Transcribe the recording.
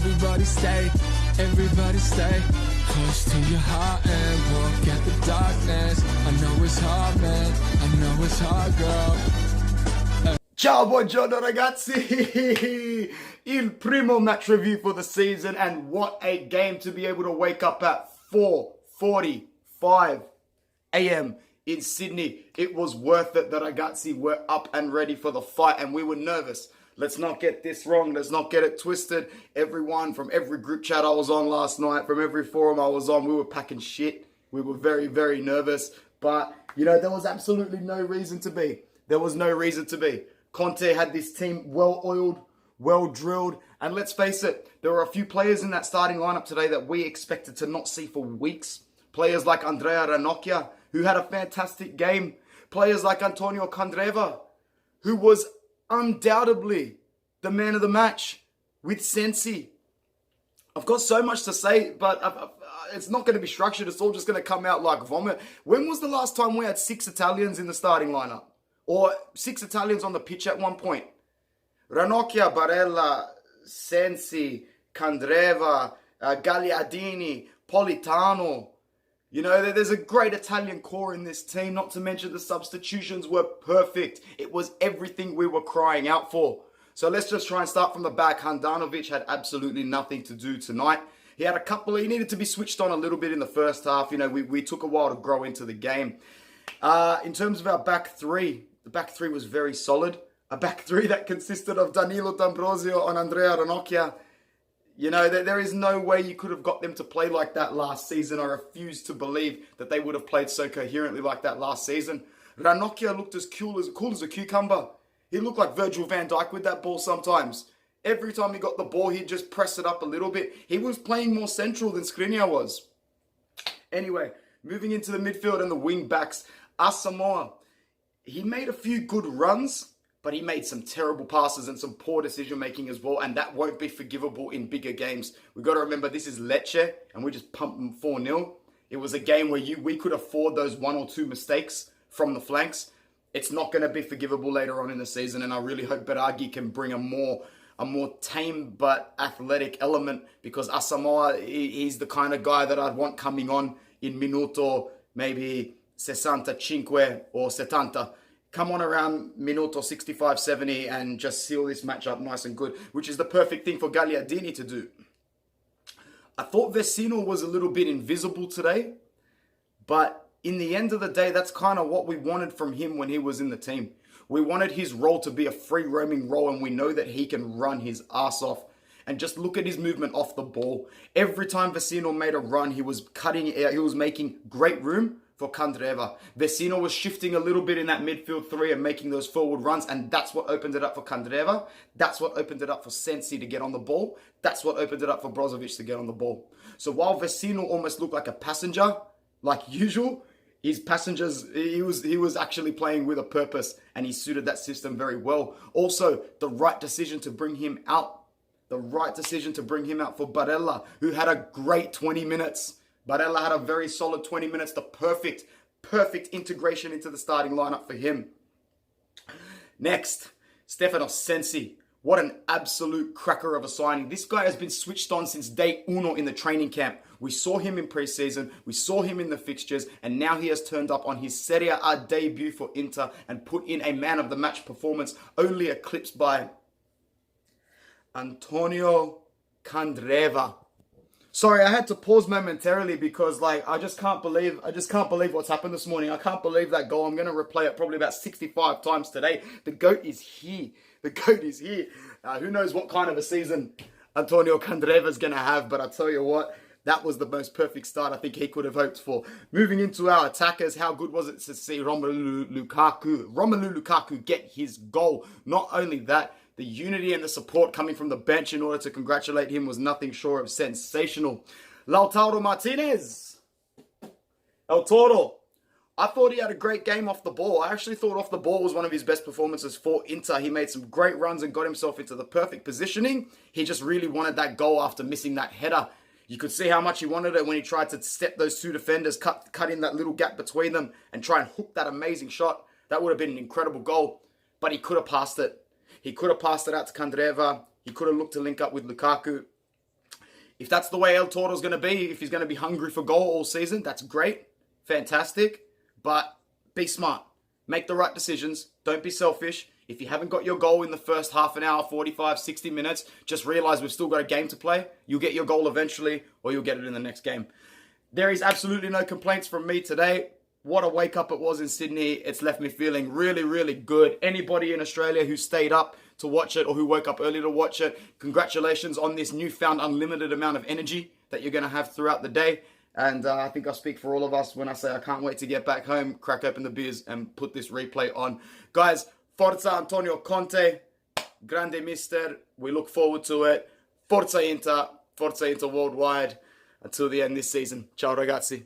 everybody stay close to your heart and walk at the darkness. I know it's hard, man, I know it's hard, girl. Ciao, buongiorno ragazzi! Il primo match review for the season, and what a game to be able to wake up at 4:45 a.m. in Sydney. It was worth it. The ragazzi were up and ready for the fight, and we were nervous. Let's not get this wrong. Let's not get it twisted. Everyone from every group chat I was on last night, from every forum I was on, we were packing shit. We were very, very nervous. But, you know, there was absolutely no reason to be. There was no reason to be. Conte had this team well-oiled, well-drilled. And let's face it, there were a few players in that starting lineup today that we expected to not see for weeks. Players like Andrea Ranocchia, who had a fantastic game. Players like Antonio Candreva, who was undoubtedly the man of the match with Sensi. I've got so much to say, but it's not going to be structured. It's all just going to come out like vomit. When was the last time we had 6 Italians in the starting lineup? Or 6 Italians on the pitch at one point? Ranocchia, Barella, Sensi, Candreva, Gagliardini, Politano. You know, there's a great Italian core in this team, not to mention the substitutions were perfect. It was everything we were crying out for. So let's just try and start from the back. Handanovic had absolutely nothing to do tonight. He needed to be switched on a little bit in the first half. You know, we took a while to grow into the game. In terms of our back three, the back three was very solid. A back three that consisted of Danilo D'Ambrosio and Andrea Ranocchia. You know, there is no way you could have got them to play like that last season. I refuse to believe that they would have played so coherently like that last season. Ranocchia looked as cool as a cucumber. He looked like Virgil van Dijk with that ball sometimes. Every time he got the ball, he'd just press it up a little bit. He was playing more central than Skriniar was. Anyway, moving into the midfield and the wing backs. Asamoah, he made a few good runs, but he made some terrible passes and some poor decision making as well, and that won't be forgivable in bigger games. We've got to remember this is Lecce, and we just pumped them 4-0. It was a game where we could afford those 1 or 2 mistakes from the flanks. It's not going to be forgivable later on in the season, and I really hope Beraghi can bring a more tame but athletic element, because Asamoah, he's the kind of guy that I'd want coming on in Minuto, maybe 65 or 70. Come on around Minuto 65, 70 and just seal this match up nice and good, which is the perfect thing for Gagliardini to do. I thought Vecino was a little bit invisible today, but in the end of the day, that's kind of what we wanted from him when he was in the team. We wanted his role to be a free roaming role, and we know that he can run his ass off. And just look at his movement off the ball. Every time Vecino made a run, he was making great room for Candreva. Vecino was shifting a little bit in that midfield 3 and making those forward runs, and that's what opened it up for Candreva. That's what opened it up for Sensi to get on the ball. That's what opened it up for Brozovic to get on the ball. So while Vecino almost looked like a passenger, like usual, his passengers, he was actually playing with a purpose, and he suited that system very well. Also, the right decision to bring him out. The right decision to bring him out for Barella, who had a great 20 minutes. Barella had a very solid 20 minutes, the perfect integration into the starting lineup for him. Next, Stefano Sensi. What an absolute cracker of a signing. This guy has been switched on since day uno in the training camp. We saw him in pre-season, we saw him in the fixtures, and now he has turned up on his Serie A debut for Inter and put in a man of the match performance, only eclipsed by Antonio Candreva. Sorry, I had to pause momentarily because, I just can't believe what's happened this morning. I can't believe that goal. I'm going to replay it probably about 65 times today. The GOAT is here. The GOAT is here. Who knows what kind of a season Antonio Candreva is going to have, but I tell you what, that was the most perfect start I think he could have hoped for. Moving into our attackers, how good was it to see Romelu Lukaku get his goal? Not only that, the unity and the support coming from the bench in order to congratulate him was nothing short of sensational. Lautaro Martinez. El Toro. I thought he had a great game off the ball. I actually thought off the ball was one of his best performances for Inter. He made some great runs and got himself into the perfect positioning. He just really wanted that goal after missing that header. You could see how much he wanted it when he tried to step those 2 defenders, cut in that little gap between them and try and hook that amazing shot. That would have been an incredible goal, but he could have passed it. He could have passed it out to Candreva. He could have looked to link up with Lukaku. If that's the way El Toro's going to be, if he's going to be hungry for goal all season, that's great, fantastic. But be smart. Make the right decisions. Don't be selfish. If you haven't got your goal in the first half an hour, 45, 60 minutes, just realize we've still got a game to play. You'll get your goal eventually, or you'll get it in the next game. There is absolutely no complaints from me today. What a wake up it was in Sydney. It's left me feeling really, really good. Anybody in Australia who stayed up to watch it or who woke up early to watch it, congratulations on this newfound unlimited amount of energy that you're going to have throughout the day. And I think I speak for all of us when I say I can't wait to get back home, crack open the beers and put this replay on. Guys, Forza Antonio Conte, grande mister. We look forward to it. Forza Inter worldwide. Until the end this season. Ciao ragazzi.